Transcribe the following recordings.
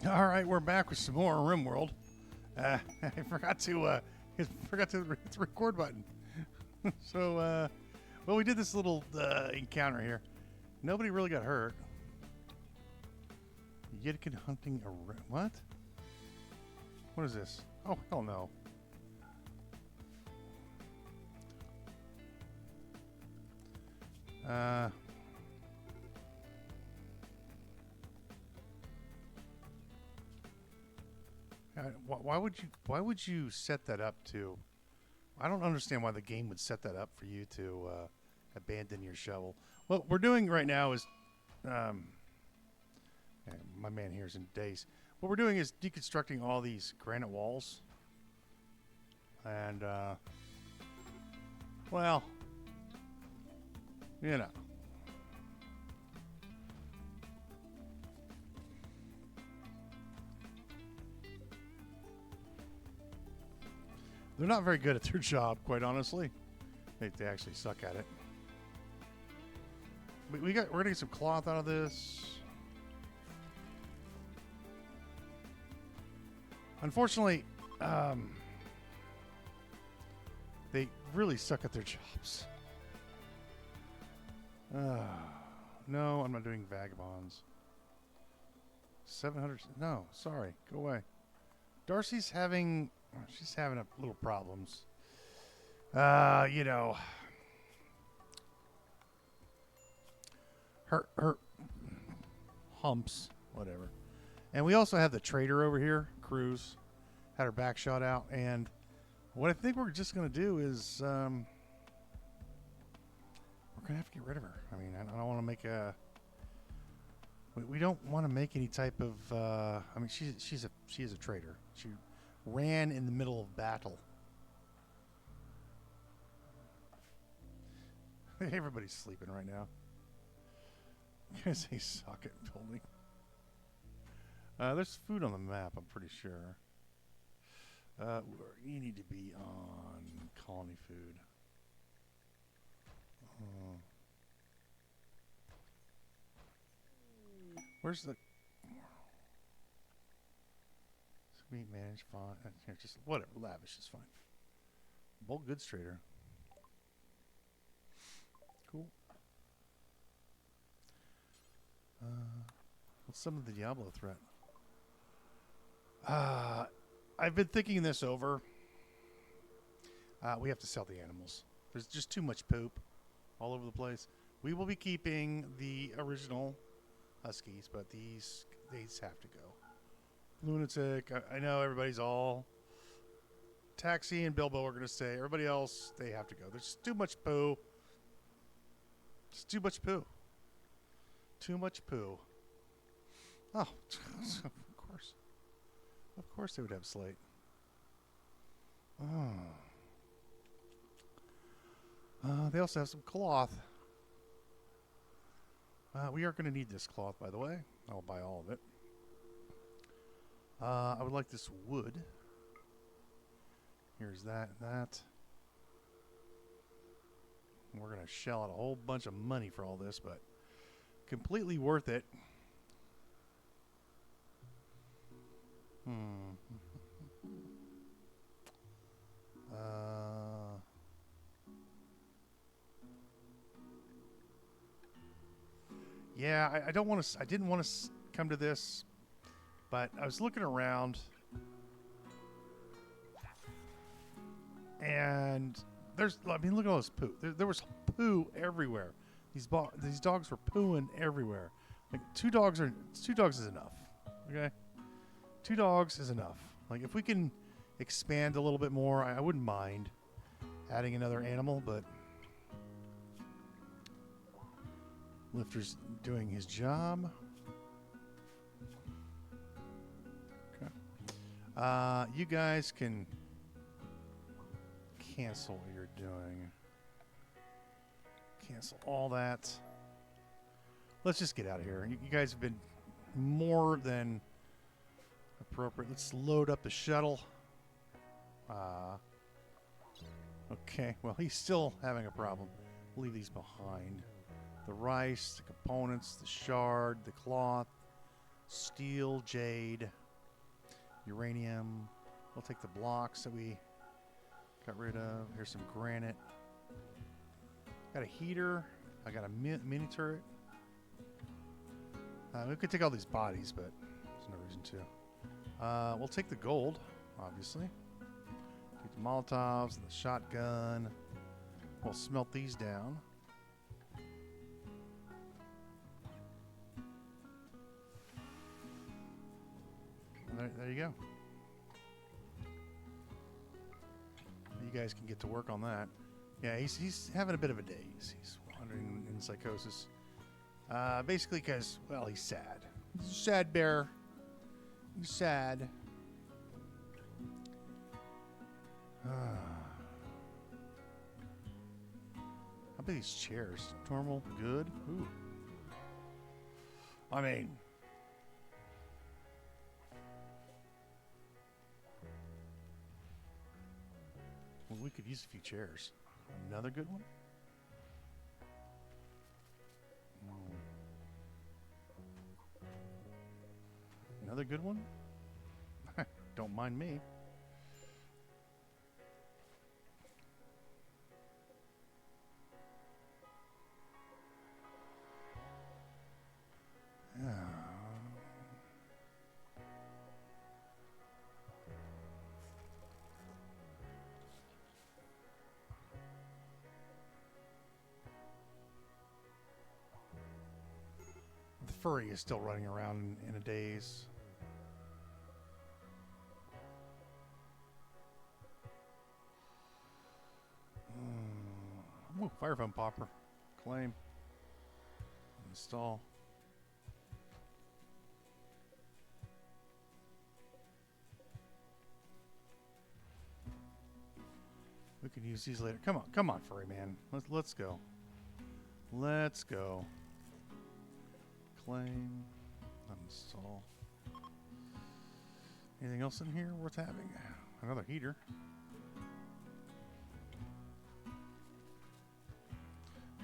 All right, we're back with some more RimWorld. I forgot to hit the record button. So, well, we did this little encounter here. Nobody really got hurt. Yidkin hunting a what? What is this? Oh, hell no. Why would you set that up to? I don't understand why the game would set that up for you to abandon your shovel. What we're doing right now is, my man here is in daze. What we're doing is deconstructing all these granite walls, and well, you know. They're not very good at their job, quite honestly. They actually suck at it. We're gonna get some cloth out of this. Unfortunately, they really suck at their jobs. No, I'm not doing vagabonds. 700. No, sorry, go away. Darcy's having. She's having a little problems. You know, her humps, whatever. And we also have the trader over here, Cruz, had her back shot out. And what I think we're just gonna do is we're gonna have to get rid of her. I mean, I don't want to make a. We don't want to make any type of. I mean, she is a traitor. She ran in the middle of battle. Everybody's sleeping right now. Because they suck at building. There's food on the map, I'm pretty sure. You need to be on colony food. Where's the... Meat managed, fine. Here, just whatever. Lavish is fine. Bulk goods trader. Cool. What's some of the Diablo threat? I've been thinking this over. We have to sell the animals. There's just too much poop all over the place. We will be keeping the original Huskies, but these have to go. Lunatic. I know everybody's all. Taxi and Bilbo are going to stay. Everybody else, they have to go. There's too much poo. It's too much poo. Too much poo. Oh, of course. Of course they would have slate. Oh. They also have some cloth. We are going to need this cloth, by the way. I'll buy all of it. I would like this wood. Here's that. We're going to shell out a whole bunch of money for all this, but completely worth it. Yeah, I don't want to. I didn't want to come to this. But I was looking around, and I mean, look at all this poo. There was poo everywhere. These dogs were pooing everywhere. Like two dogs is enough. Okay, 2 dogs is enough. Like if we can expand a little bit more, I wouldn't mind adding another animal. But Lifter's doing his job. You guys can cancel what you're doing. Cancel all that. Let's just get out of here. You guys have been more than appropriate. Let's load up the shuttle. Okay, well, he's still having a problem. Leave these behind. The rice, the components, the shard, the cloth. steel, jade, uranium. We'll take the blocks that we got rid of. Here's some granite. Got a heater. I got a mini turret. We could take all these bodies, but there's no reason to. We'll take the gold, obviously. Take the Molotovs and the shotgun. We'll smelt these down. There you go. You guys can get to work on that. Yeah, he's having a bit of a day. He's wandering in psychosis. Basically because, well, he's sad. He's a sad bear. He's sad. How about these chairs? Normal? Good? Ooh. I mean... well, we could use a few chairs. Another good one? Another good one? Don't mind me. The furry is still running around in a daze. Ooh, fire foam popper. Claim. Install. We can use these later. Come on, furry man. Let's go. Let's go. Claim. Uninstall. Anything else in here worth having? Another heater.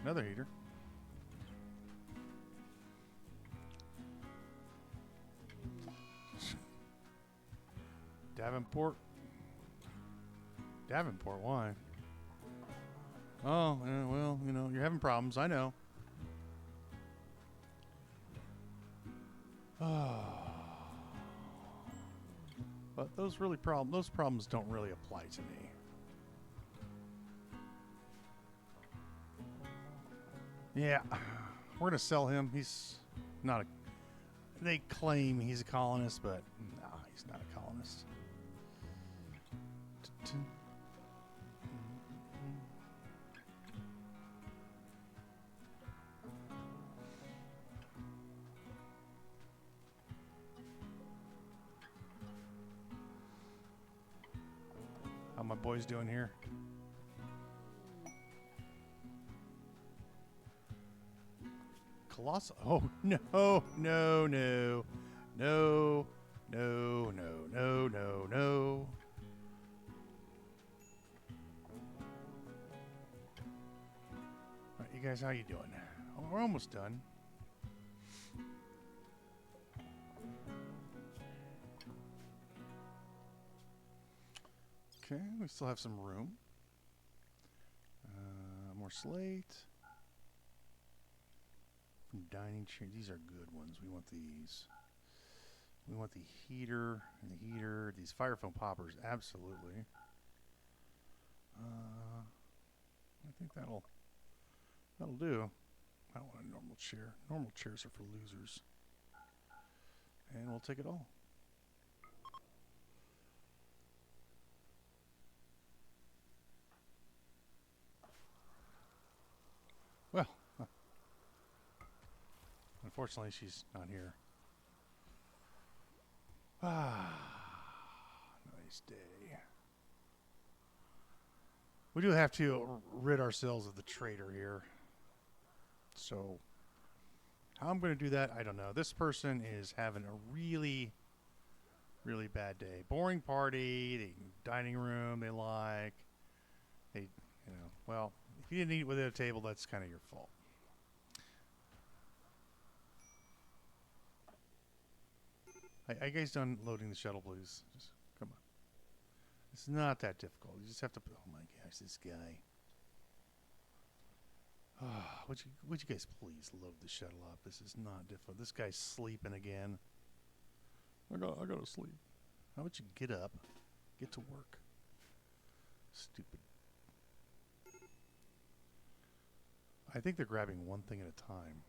Another heater. Davenport. Davenport, why? Oh, yeah, well, you know, you're having problems. I know. But those problems don't really apply to me. Yeah, we're gonna sell him. He's not a... they claim he's a colonist, but no, he's not a colonist. How my boys doing here? Colossal. Oh, no, no, no. No, no, no, no, no, no. All right, you guys, how you doing? Oh, we're almost done. Okay, we still have some room. More slate. Dining chair. These are good ones. We want these. We want the heater and the heater. These fire foam poppers, absolutely. I think that'll do. I don't want a normal chair. Normal chairs are for losers. And we'll take it all. Well, unfortunately, she's not here. Ah, nice day. We do have to rid ourselves of the traitor here. So, how I'm going to do that, I don't know. This person is having a really, really bad day. Boring party, the dining room they like. They, you know, well, if you didn't eat within a table, that's kind of your fault. Are you guys done loading the shuttle, please? Just come on. It's not that difficult. You just have to. Oh my gosh, this guy. Would you guys please load the shuttle up? This is not difficult. This guy's sleeping again. I gotta sleep. How about you get up, get to work? Stupid. I think they're grabbing one thing at a time.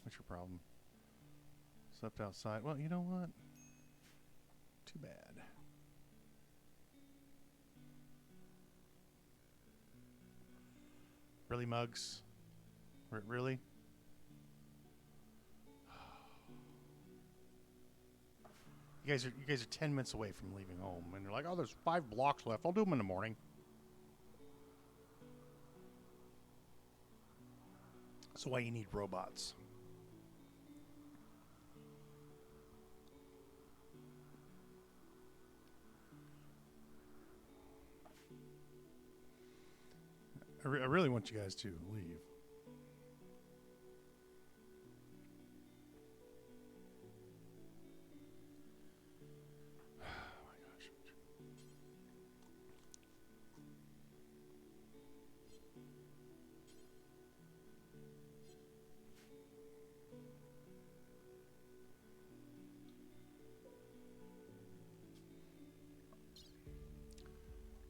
What's your problem? Slept outside. Well, you know what? Too bad. Really, Mugs? Really? You guys are 10 minutes away from leaving home, and you're like, oh, there's 5 blocks left. I'll do them in the morning. That's why you need robots. I really want you guys to leave. Oh my gosh.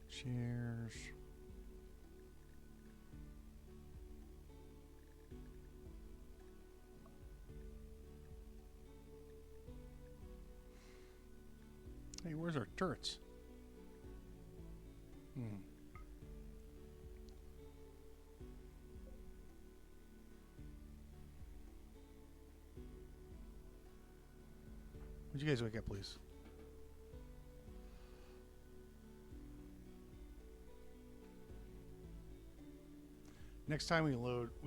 Cheers. Hey, where's our turrets? Would you guys wake up, please? Next time we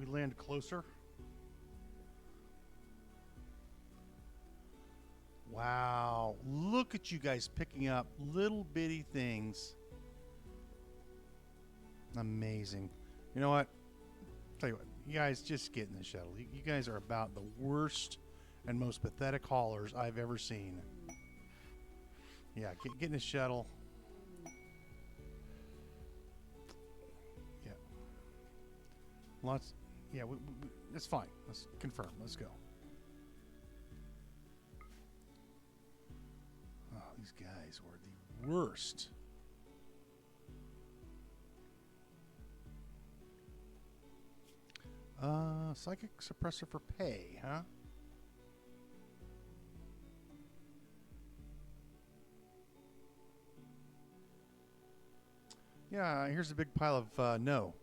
land closer. Wow, look at you guys picking up little bitty things. Amazing. You know what? Tell you what, you guys just get in the shuttle. You guys are about the worst and most pathetic haulers I've ever seen. Yeah, get in the shuttle. Yeah. Lots. Yeah, that's fine. Let's confirm. Let's go. Oh, these guys were the worst. Psychic suppressor for pay, huh? Yeah, here's a big pile of no.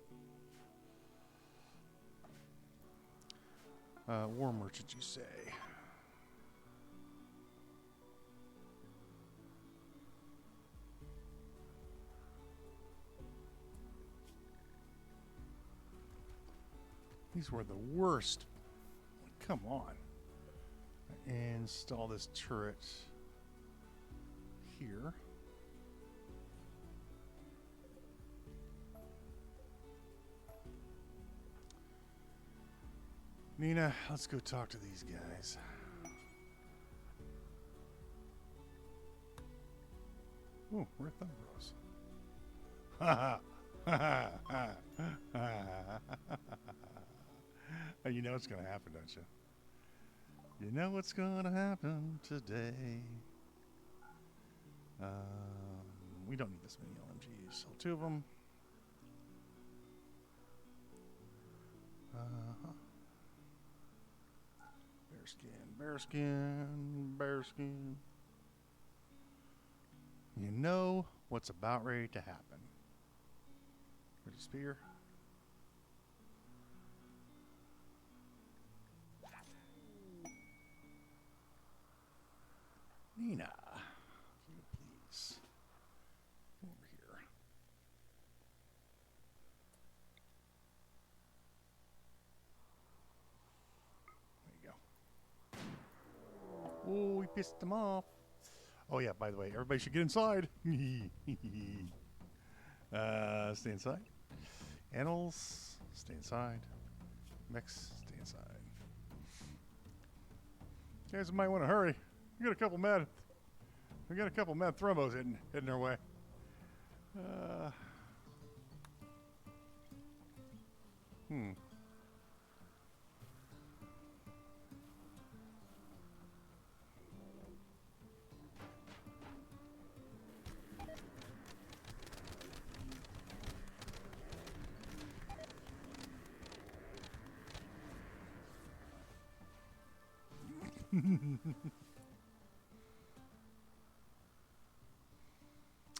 War merchant, you say? These were the worst. Come on. Install this turret here. Nina, let's go talk to these guys. Ooh, we're at Thumbros. Ha ha ha ha. You know what's going to happen, don't you? You know what's going to happen today. We don't need this many LMGs. So 2 of them. Bearskin. You know what's about ready to happen. There's a spear. Nina, can you please come over here? There you go. Oh, we pissed them off. Oh yeah, by the way, everybody should get inside. Stay inside. Animals, stay inside. Mix, stay inside. You guys might want to hurry. We got a couple mad thromos heading our way.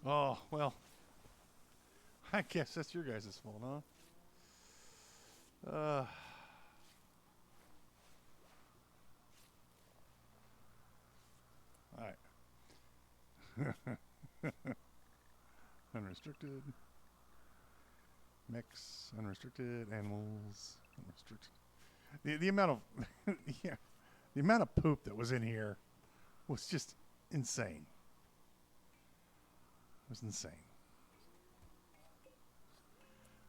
Oh, well. I guess that's your guys' fault, huh? Alright. Unrestricted. Mix. Unrestricted. Animals. Unrestricted. The amount of yeah, the amount of poop that was in here was just insane. It was insane.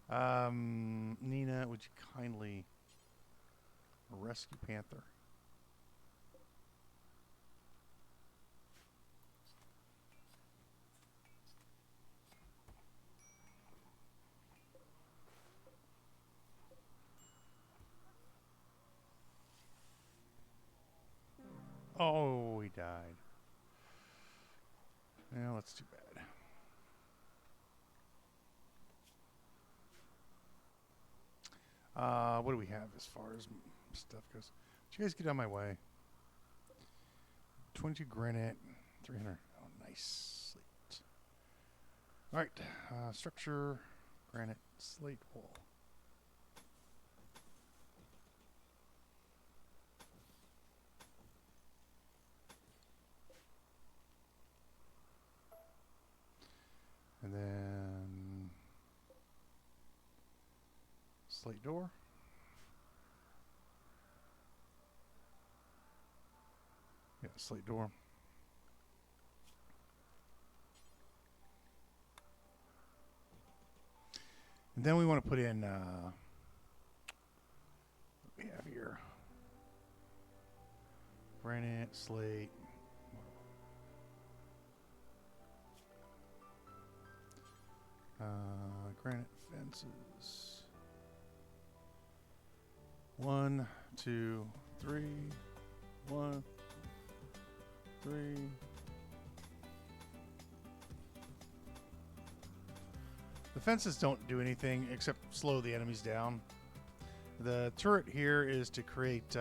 Nina, would you kindly rescue Panther? Oh, he died. Well, that's too bad. What do we have as far as stuff goes? Did you guys get out of my way? 22 granite, 300. Oh, nice slate. All right, structure, granite, slate wall. And then slate door. Yeah, slate door. And then we want to put in what we have here. Granite, slate. Granite fences. 1, 2, 3. 1, 3. The fences don't do anything except slow the enemies down. The turret here is to create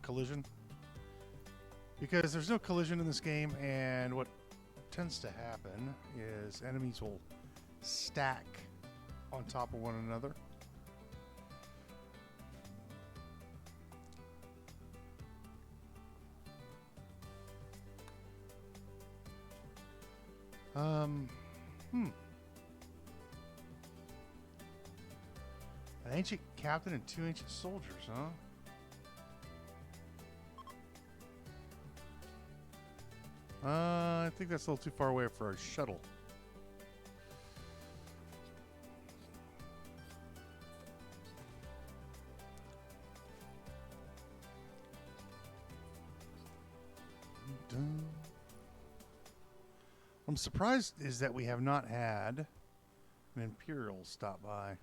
collision. Because there's no collision in this game, and what tends to happen is enemies will stack on top of one another. An ancient captain and 2 ancient soldiers, huh? I think that's a little too far away for our shuttle. I'm surprised is that we have not had an Imperial stop by.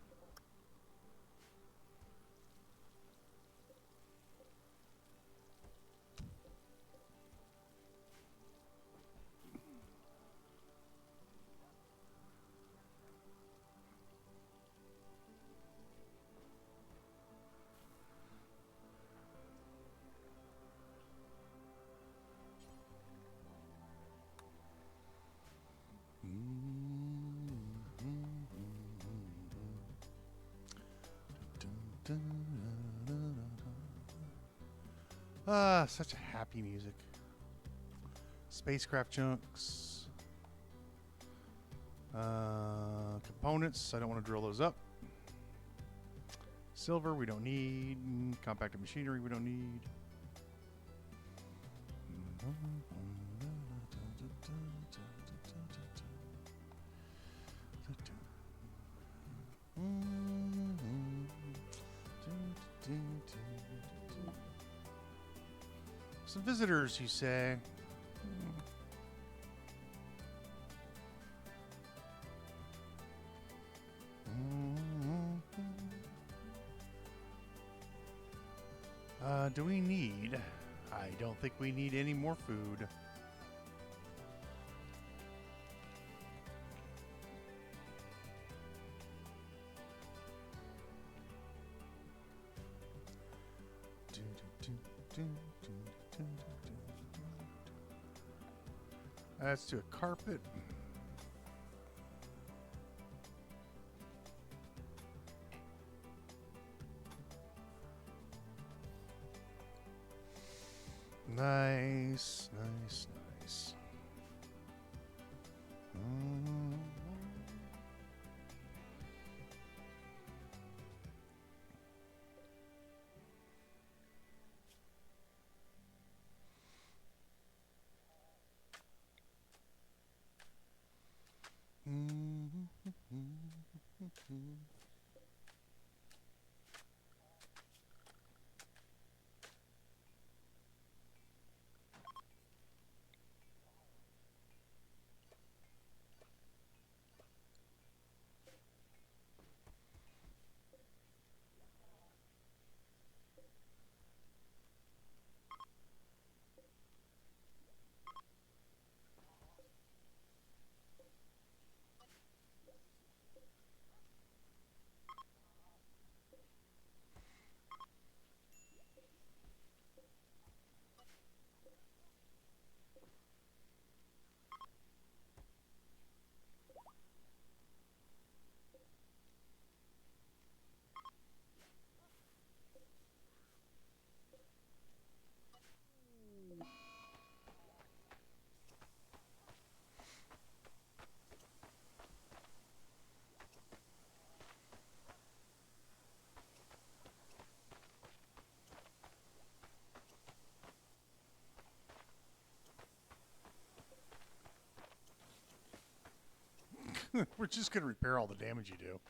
Such happy music. Spacecraft chunks. Components, I don't want to drill those up. Silver, we don't need. Compacted machinery, we don't need. Some visitors, you say? Do we need? I don't think we need any more food. Let's do a carpet. Nice, nice, nice. We're just going to repair all the damage you do.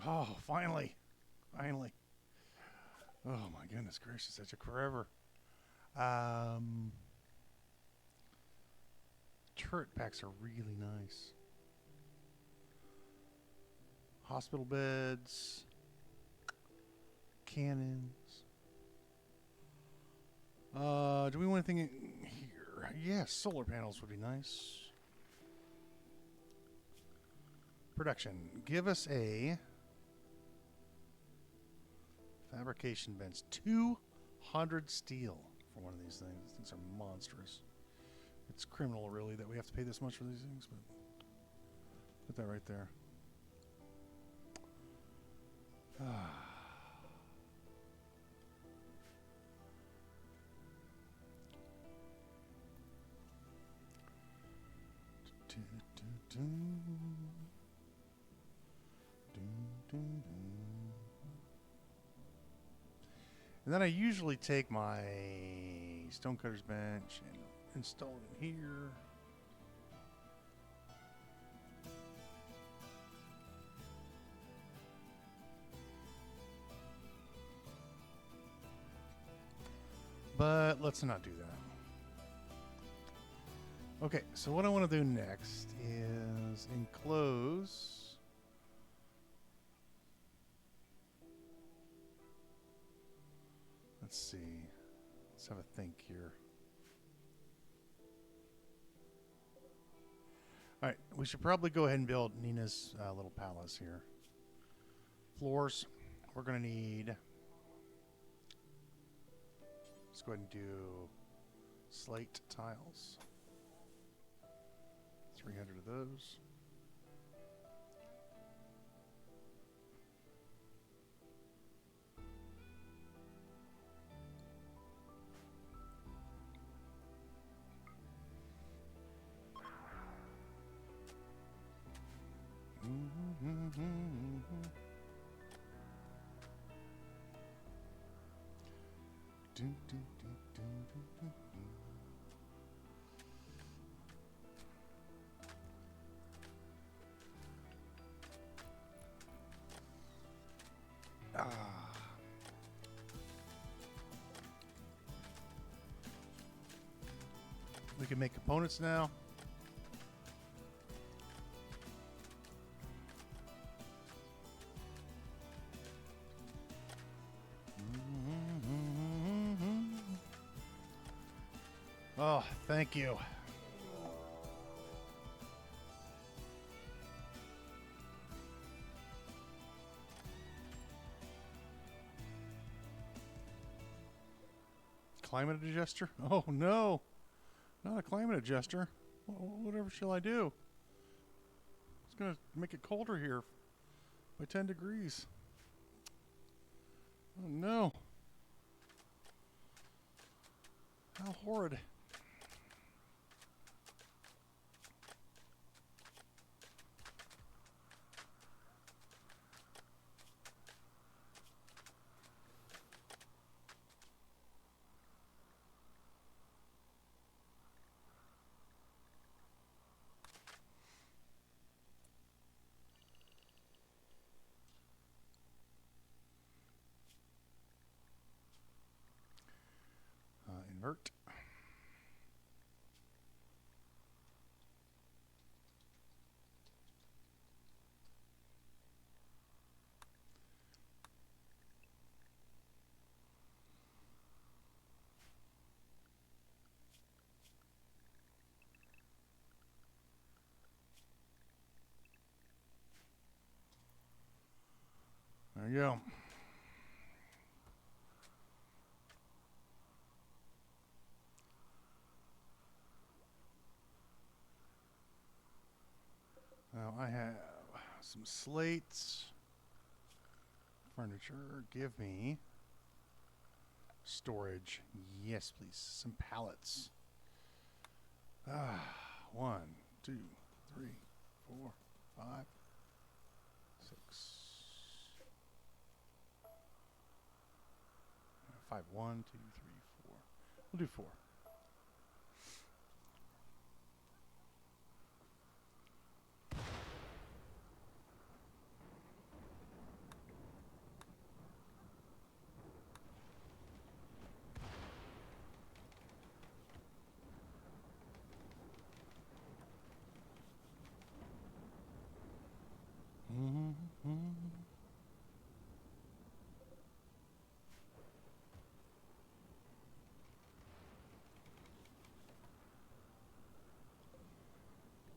Oh, finally. Finally. Oh, my goodness gracious. That took forever. Turret packs are really nice. Hospital beds. Cannons. Do we want anything here? Yes, solar panels would be nice. Production. Give us a fabrication bench. 200 steel for one of these things. These things are monstrous. It's criminal, really, that we have to pay this much for these things, but put that right there. And then I usually take my stonecutter's bench and install it in here. But let's not do that. Okay, so what I want to do next is enclose. Let's see. Let's have a think here. All right, we should probably go ahead and build Nina's little palace here. Floors, we're going to need. Let's go ahead and do slate tiles. 300 of those. We can make components now. Oh, thank you. Climate adjuster? Oh, no. Not a climate adjuster. Whatever shall I do? It's going to make it colder here by 10 degrees. Oh, no. How horrid. Invert. There you go. Now I have some slates, furniture. Give me storage. Yes, please. Some pallets. 1, 2, 3, 4, 5, 6. 5, 1, 2, 3, 4. We'll do 4.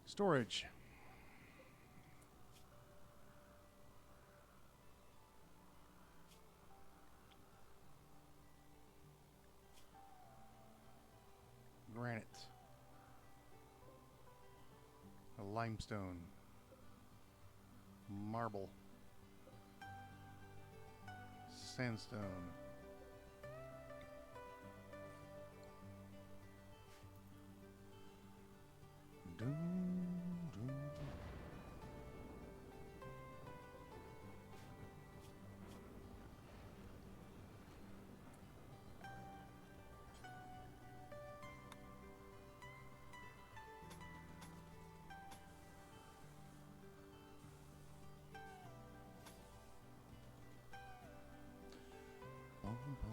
Storage. Granite. A limestone. Marble. Sandstone. Doom, doom. Boom, boom.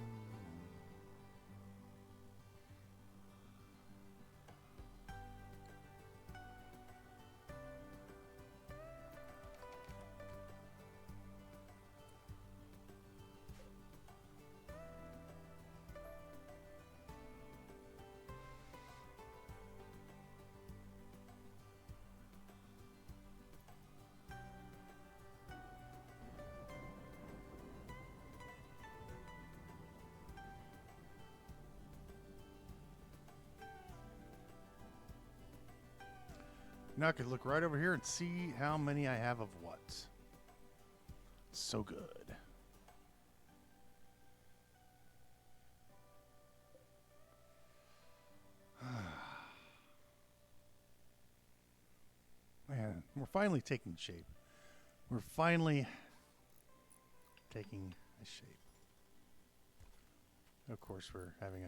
Now I could look right over here and see how many I have of what. So good. Man, we're finally taking shape. We're finally taking a shape. Of course, we're having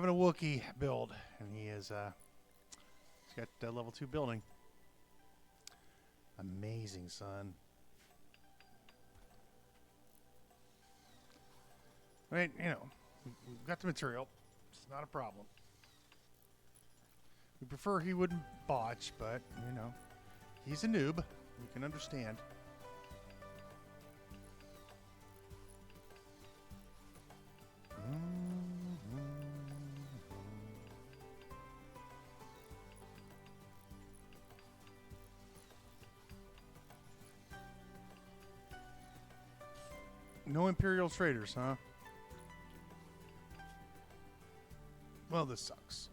a Wookiee build, and he's got level 2 building. Amazing, son. I mean, you know, we've got the material. It's not a problem. We prefer he wouldn't botch, but, you know, he's a noob. We can understand. No Imperial traders, huh? Well, this sucks.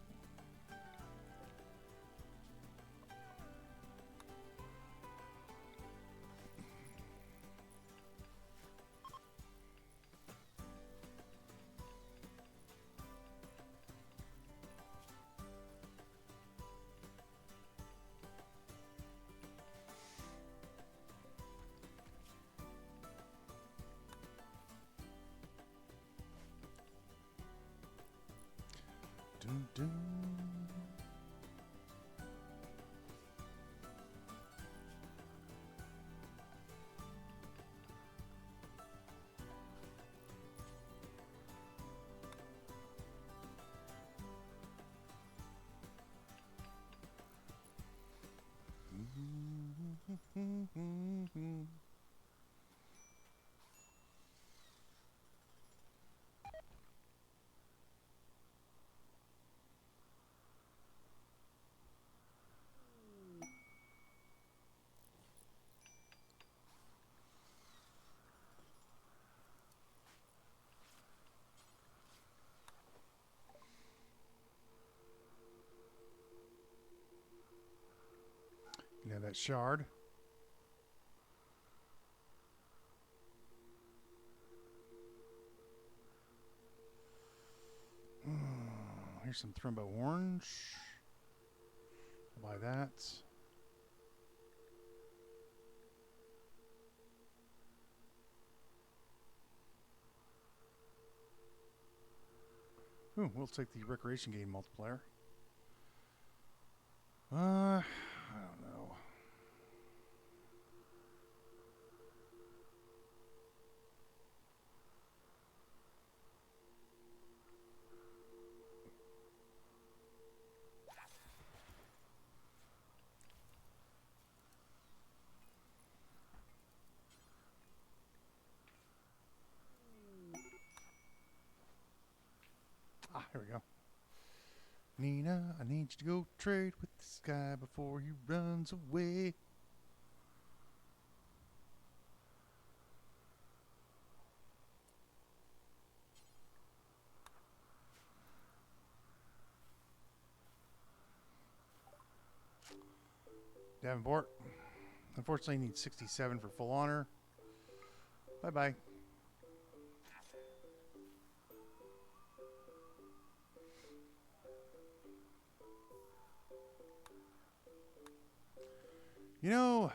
Dun, dun. You know that shard? Here's some Thrumbo Orange. I'll buy that. Ooh, we'll take the recreation gain multiplier. I don't know. Ah, here we go. Nina, I need you to go trade with this guy before he runs away. Davenport. Unfortunately, need 67 for full honor. Bye-bye. You know,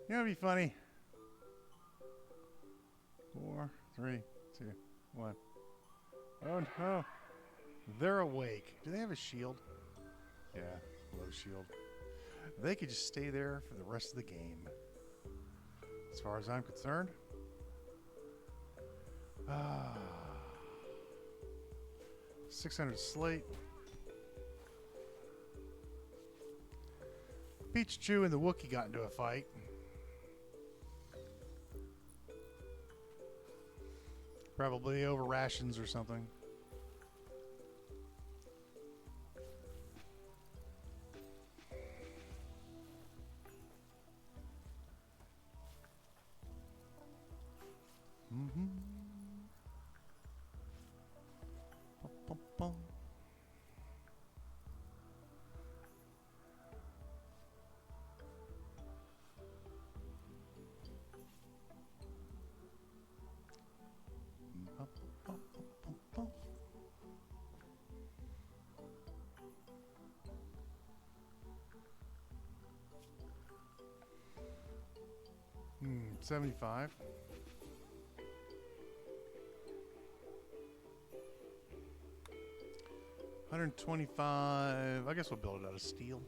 it'd be funny. 4, 3, 2, 1. Oh no, they're awake. Do they have a shield? Yeah, low shield. They could just stay there for the rest of the game. As far as I'm concerned. 600 slate. Pichu and the Wookiee got into a fight. Probably over rations or something. Mm-hmm. 75. $125. I guess we'll build it out of steel.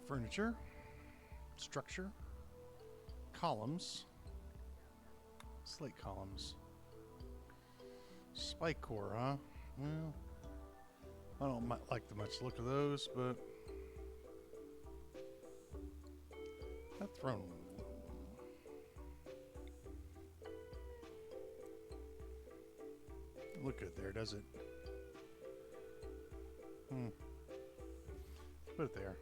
Furniture, structure, columns, slate columns, spike core, huh? Well, I don't like the much look of those, but that throne. Look good there, does it? Put it there.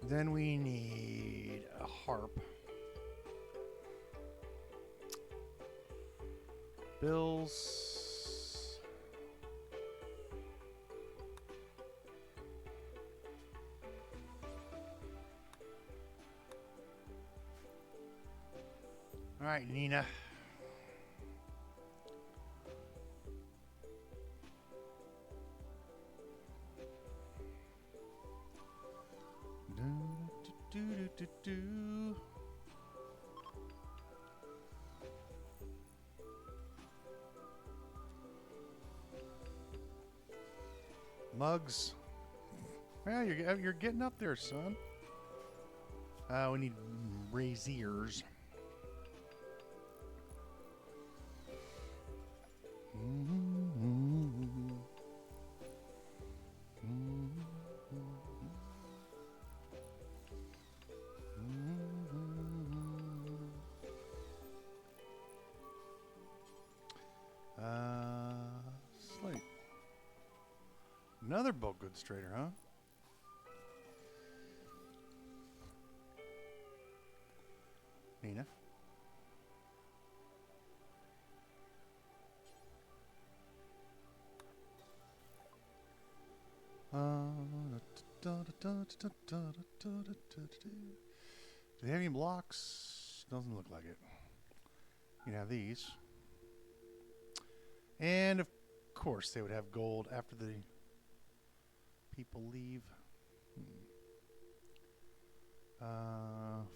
Then we need a harp. Bills. All right, Nina. Do. Mugs. Well, you're getting up there, son. We need braziers. Slate. Another bulk goods trader, huh? Nina. Do they have any blocks? Doesn't look like it. You can have these. And of course they would have gold after the people leave.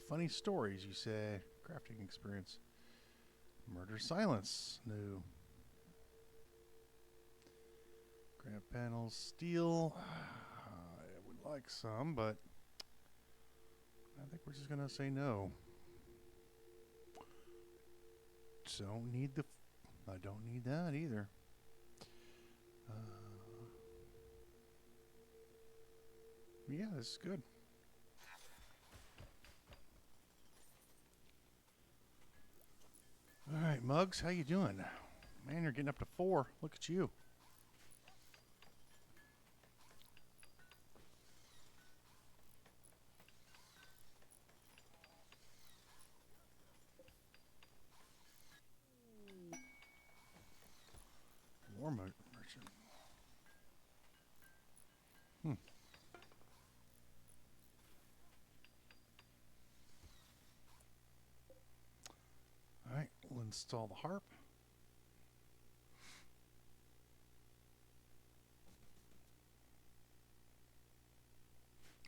Funny stories, you say. Crafting experience. Murder silence. No. Grab panels. Steel. I would like some, but I think we're just going to say no. Don't need the... I don't need that either. Yeah, this is good. All right, Muggs, how you doing? Man, you're getting up to 4. Look at you. War merchant. All right, we'll install the harp.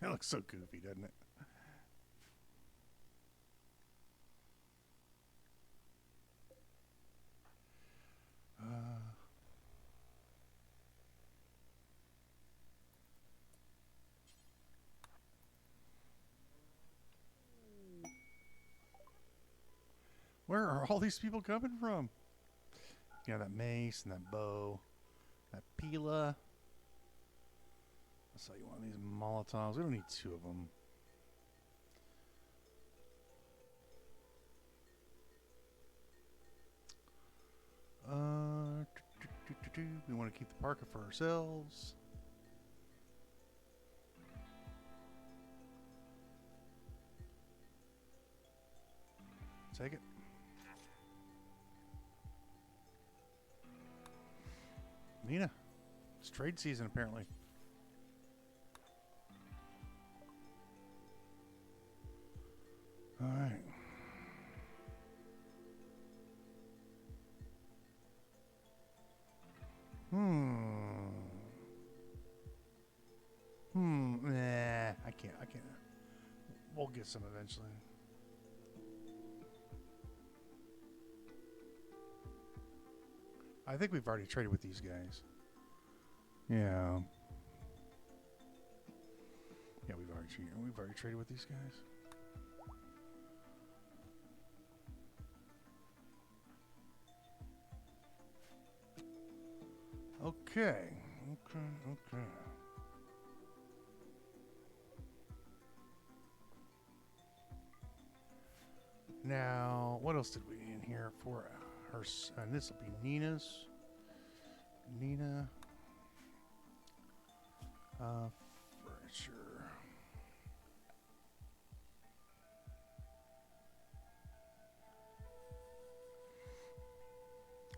That looks so goofy, doesn't it? Where are all these people coming from? You know, that mace and that bow, that pila. Let's say you want these Molotovs. We don't need 2 of them. We want to keep the parka for ourselves. Take it. Nina, it's trade season apparently. All right. Nah, I can't. We'll get some eventually. I think we've already traded with these guys. Yeah. Yeah, we've already traded with these guys. Okay. Now, what else did we in here for her? And this will be Nina's. Nina. Furniture.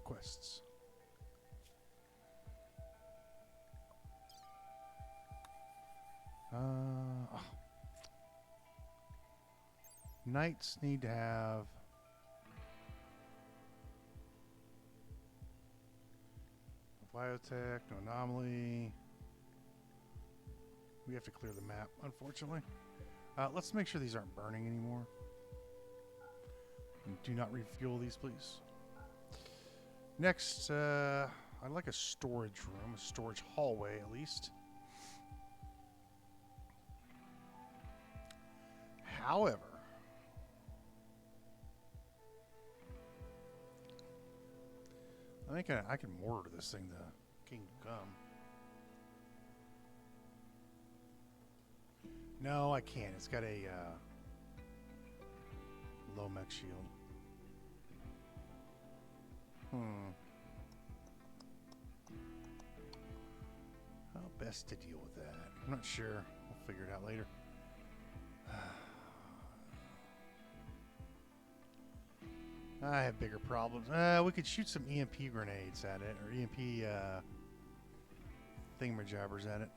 Quests. Knights need to have biotech, no anomaly. We have to clear the map, unfortunately. Let's make sure these aren't burning anymore. And do not refuel these, please. Next, I'd like a storage room, a storage hallway at least. However, I think I can mortar this thing to Kingdom Come. No, I can't. It's got a low mech shield. How best to deal with that? I'm not sure. We'll figure it out later. I have bigger problems. We could shoot some EMP grenades at it, or EMP thingamajabbers at it.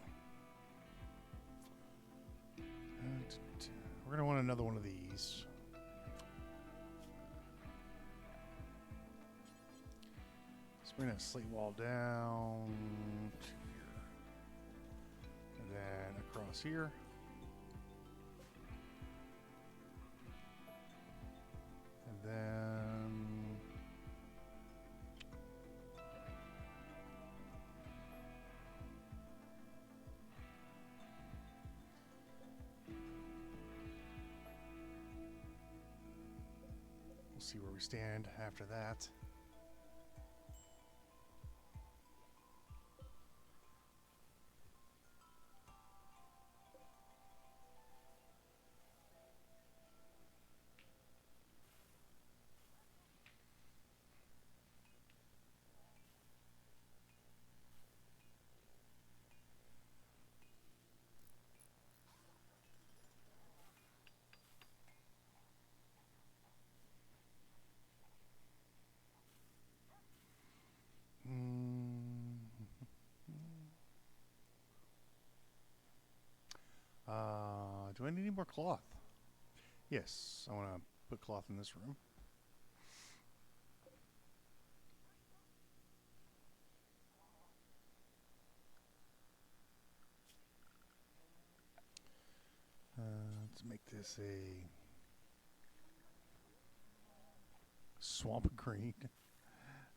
We're going to want another one of these. Let's bring that slate wall down to here. And then across here. And then we'll see where we stand after that. Do I need any more cloth? Yes, I want to put cloth in this room. Let's make this a swamp green.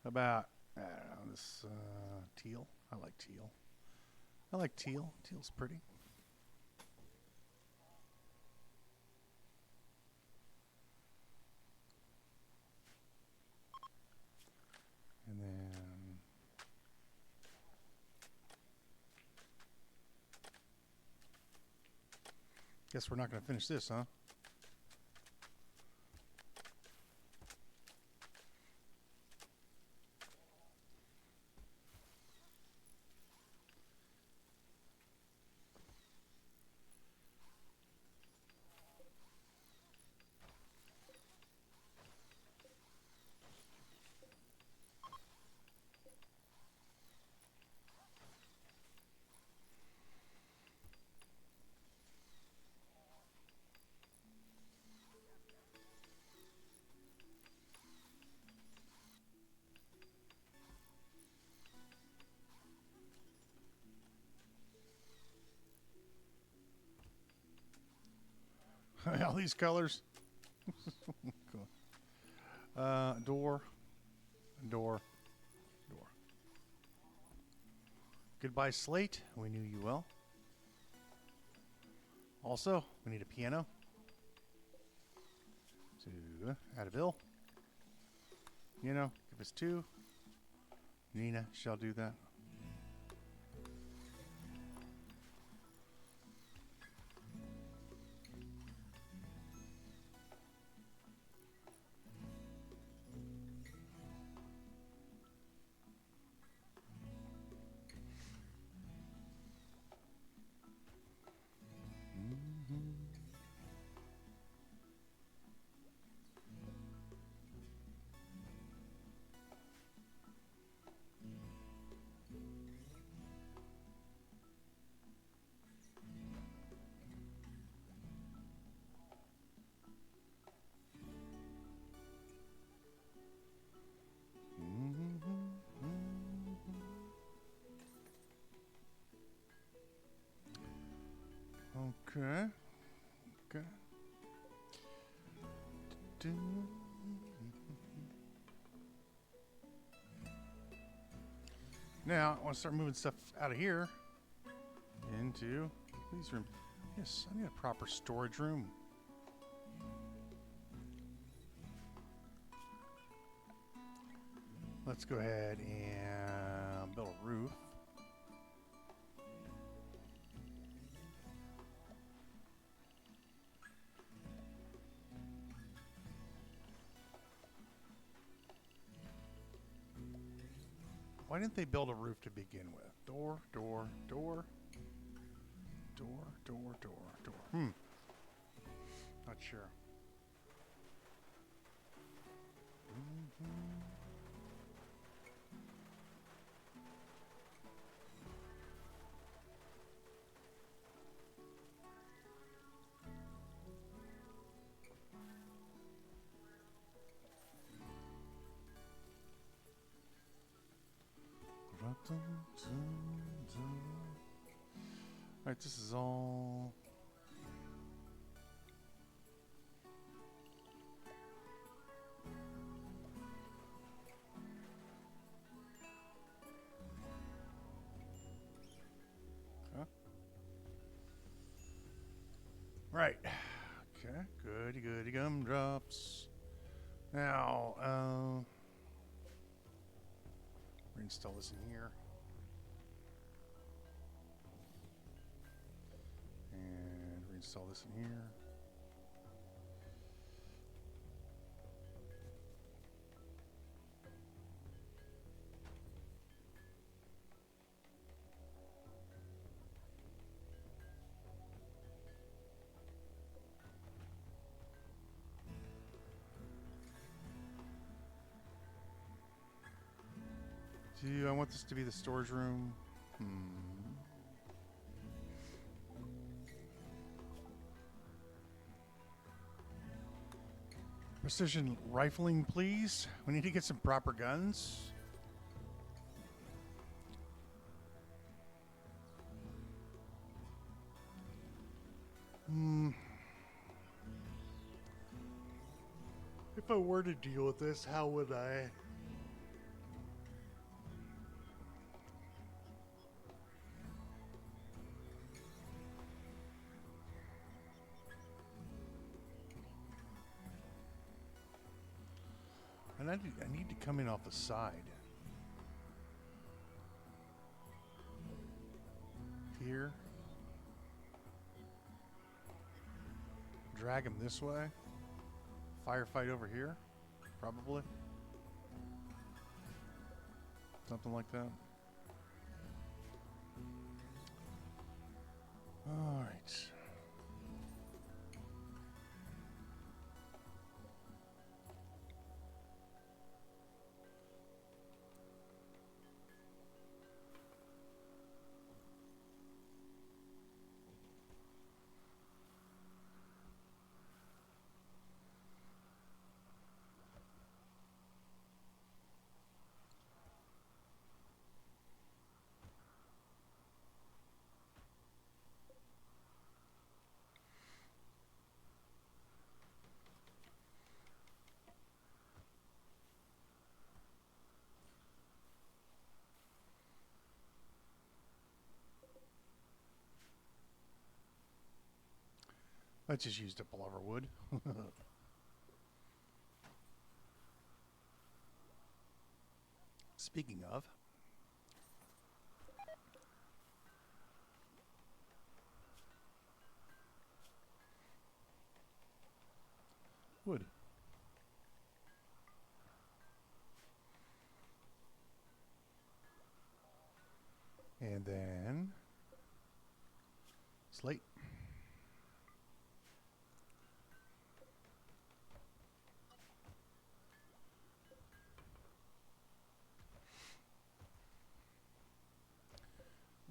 About, I don't know, this teal. I like teal. I like teal. Teal's pretty. And then guess we're not going to finish this, huh? All these colors. Cool. Door. Door. Door. Goodbye, slate. We knew you well. Also, we need a piano. To add a bill. You know, give us 2. Nina shall do that. Okay. Okay. Now, I want to start moving stuff out of here into these rooms. Yes, I need a proper storage room. Let's go ahead and build a roof. Why didn't they build a roof to begin with? Door, door, door. Door, door, door, door. Not sure. Alright, this is all... Okay. Right. Okay, goody goody gumdrops. Now, reinstall this in here. And reinstall this in here. Do I want this to be the storage room? Precision rifling, please. We need to get some proper guns. If I were to deal with this, how would I? And I need to come in off the side. Here. Drag him this way. Firefight over here. Probably. Something like that. All right. I just used up all of our wood. Speaking of, wood. And then slate.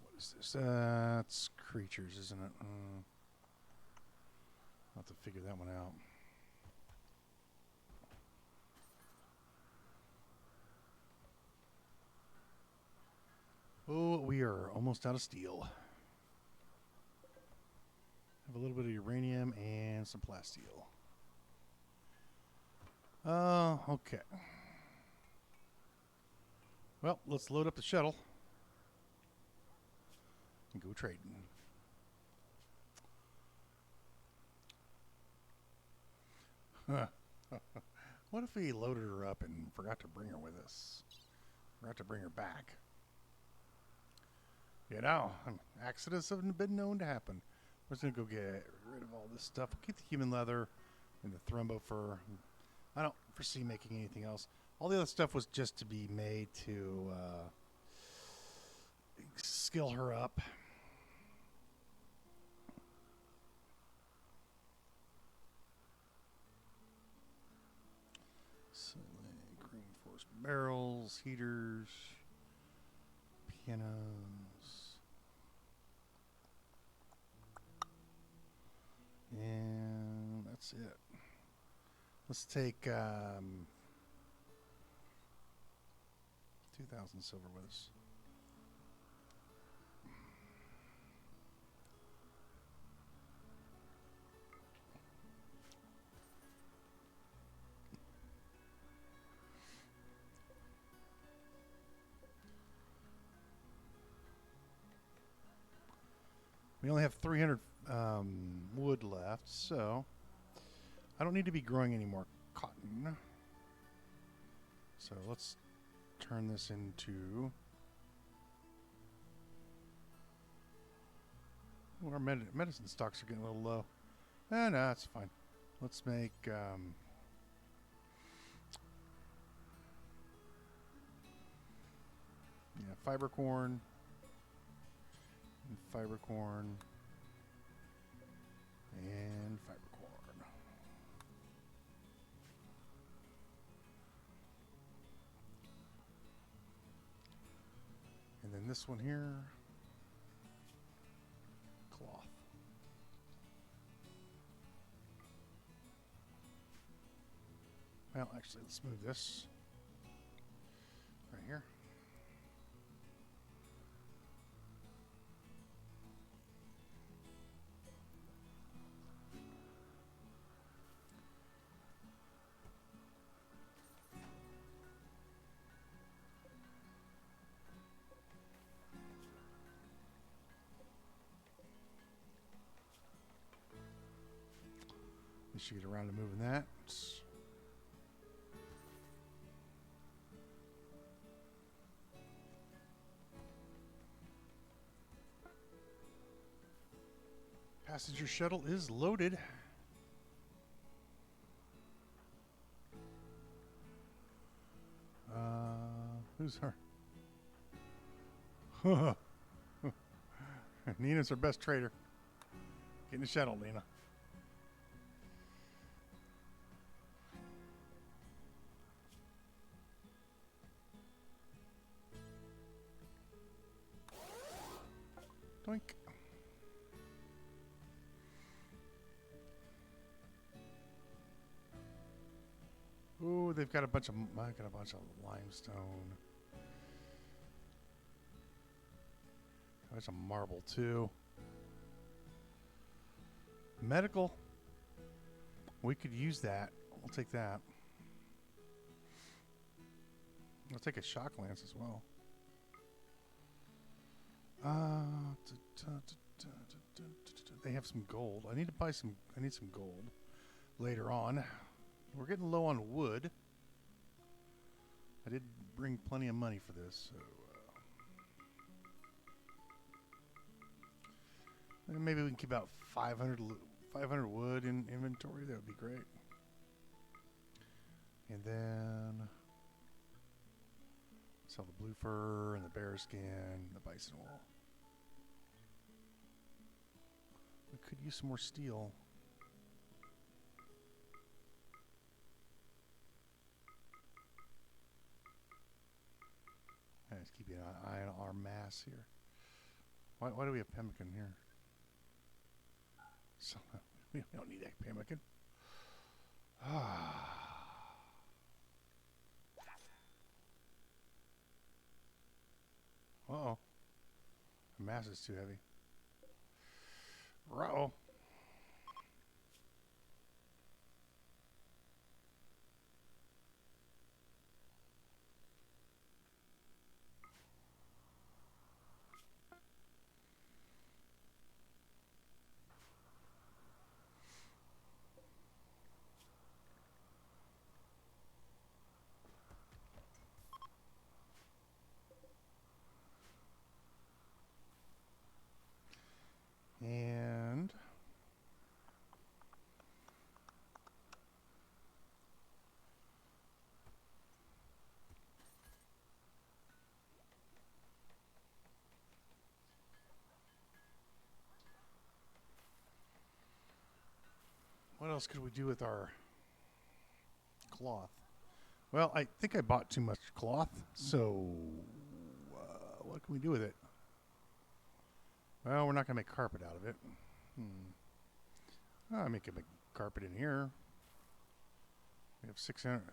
What is this? It's creatures, isn't it? I'll have to figure that one out. Oh, we are almost out of steel. Have a little bit of uranium and some plasteel. Okay. Well, let's load up the shuttle and go trading. What if we loaded her up and forgot to bring her with us? Forgot to bring her back. You know, accidents have been known to happen. We're just going to go get rid of all this stuff. Keep the human leather and the thrombo fur. I don't foresee making anything else. All the other stuff was just to be made to skill her up. So, green forced barrels, heaters, pianos. And that's it. Let's take 2,000 silver with us. We only have 300 wood left, so I don't need to be growing any more cotton. So let's turn this into... Ooh, our medicine stocks are getting a little low. No, that's fine. Let's make... yeah, fiber corn. And fiber corn. And fiber corn. And then this one here, cloth. Well, actually, let's move this right here. We should get around to moving that. Passenger shuttle is loaded. Who's her? Nina's our best trader. Get in the shuttle, Nina. Doink. Ooh, they've got a bunch of limestone. A bunch of marble too. Medical. We could use that. We'll take that. I'll take a shock lance as well. They they have some gold. I need to buy some. I need some gold later on. We're getting low on wood. I did bring plenty of money for this, so maybe we can keep about 500 wood in inventory. That would be great. And then sell the blue fur and the bear skin, the bison wool. We could use some more steel. Let's keep an eye on our mass here. Why do we have pemmican here? So, we don't need that pemmican. Uh-oh. The mass is too heavy. Uh-oh. And what else could we do with our cloth? Well, I think I bought too much cloth, so what can we do with it? Well, we're not going to make carpet out of it. I'll make a big carpet in here. We have 600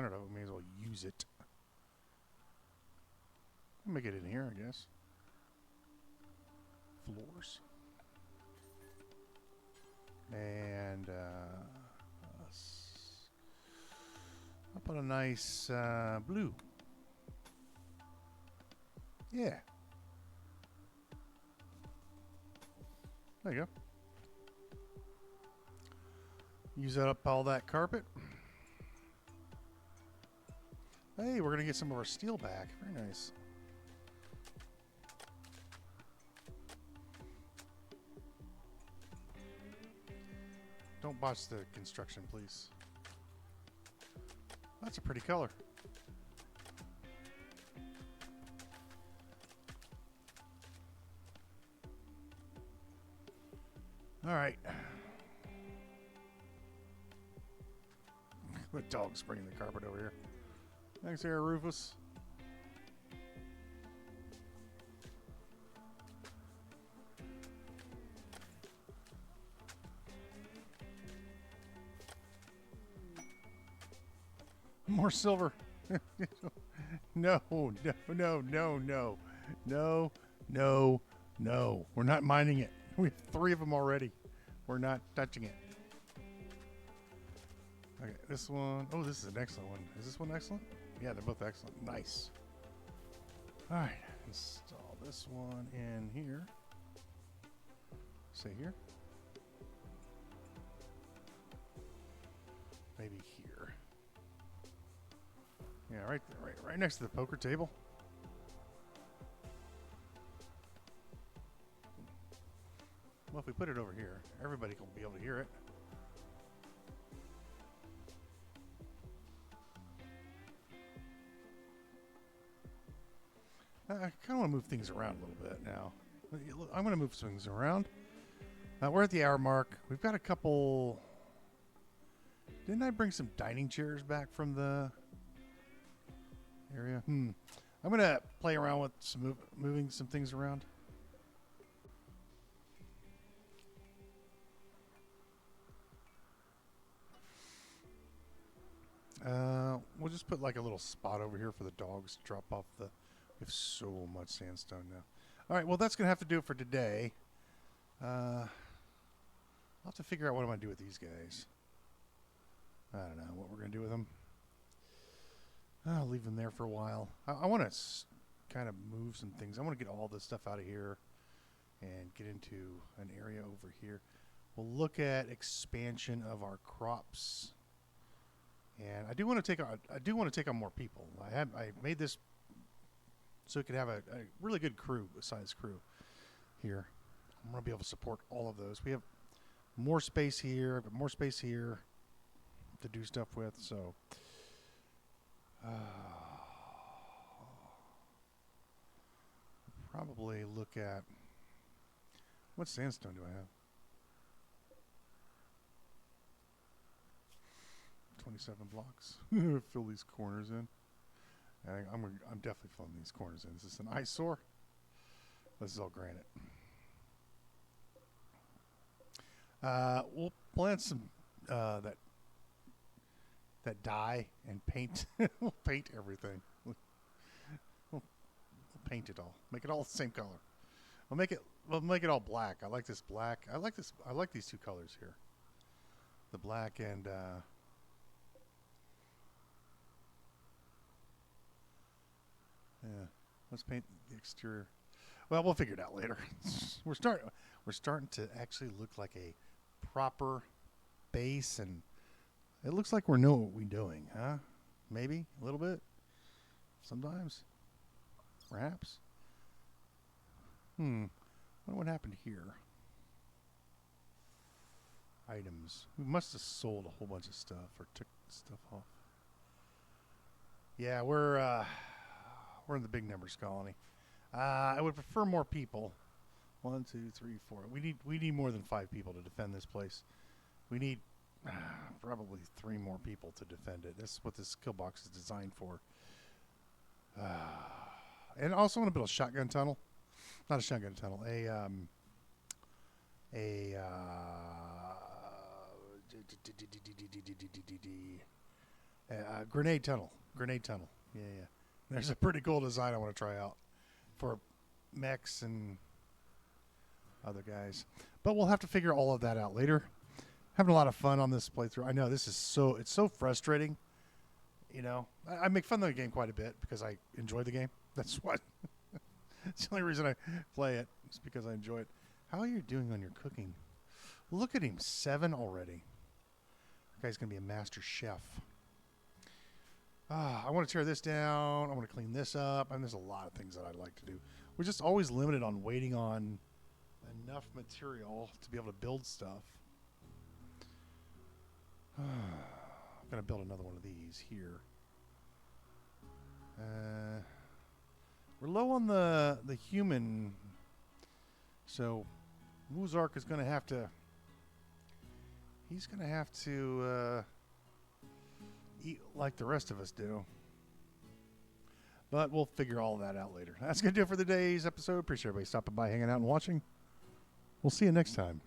of it. We may as well use it. I'll make it in here, I guess. Floors. And how about a nice blue? Yeah. There you go. Use up all that carpet. Hey, we're going to get some of our steel back. Very nice. Don't botch the construction, please. That's a pretty color. All right. The dog's bringing the carpet over here. Thanks, here, Rufus. More silver. No, no, no, no, no. No, no, no. We're not mining it. We have 3 of them already. We're not touching it. Okay, this one. Oh, this is an excellent one. Is this one excellent? Yeah, they're both excellent. Nice. All right, install this one in here. Say here. Maybe here. Yeah, right there, right next to the poker table. Well, if we put it over here, everybody will be able to hear it. I kind of want to move things around a little bit now. I'm going to move things around. We're at the hour mark. We've got a couple... Didn't I bring some dining chairs back from the area? I'm going to play around with some moving some things around. We'll just put like a little spot over here for the dogs to drop off the... We have so much sandstone now. All right, well, that's going to have to do it for today. I'll have to figure out what I'm going to do with these guys. I don't know what we're going to do with them. I'll leave them there for a while. I want to kind of move some things. I want to get all this stuff out of here and get into an area over here. We'll look at expansion of our crops. And I do want to take on more people. I made this so we could have a really good size crew here. I'm going to be able to support all of those. We have more space here. I've got more space here to do stuff with. So, probably look at what sandstone do I have? 27 blocks. Fill these corners in. I'm definitely filling these corners in. Is this an eyesore? This is all granite. We'll plant some that dye and paint. We'll paint everything. We'll paint it all. Make it all the same color. We'll make it all black. I like this black. I like these two colors here. The black and yeah. Let's paint the exterior. Well, we'll figure it out later. We're starting to actually look like a proper base, and it looks like we know what we're doing, huh? Maybe a little bit. Sometimes, perhaps. Wonder what happened here. Items. We must have sold a whole bunch of stuff or took stuff off. Yeah, we're in the big numbers colony. I would prefer more people. 1, 2, 3, 4. We need more than 5 people to defend this place. We need probably 3 more people to defend it. That's what this kill box is designed for. And also want to build a shotgun tunnel. Not a shotgun tunnel. A grenade tunnel. Grenade tunnel. Yeah. There's a pretty cool design I want to try out for mechs and other guys. But we'll have to figure all of that out later. Having a lot of fun on this playthrough. I know this is it's so frustrating. You know, I make fun of the game quite a bit because I enjoy the game. That's what. It's the only reason I play it. It's because I enjoy it. How are you doing on your cooking? Look at him, 7 already. That guy's going to be a master chef. I want to tear this down. I want to clean this up. And there's a lot of things that I'd like to do. We're just always limited on waiting on enough material to be able to build stuff. I'm going to build another one of these here. We're low on the human. So Muzark is going to have to... He's going to have to... eat like the rest of us do. But we'll figure all of that out later. That's going to do it for today's episode. Appreciate everybody stopping by, hanging out, and watching. We'll see you next time.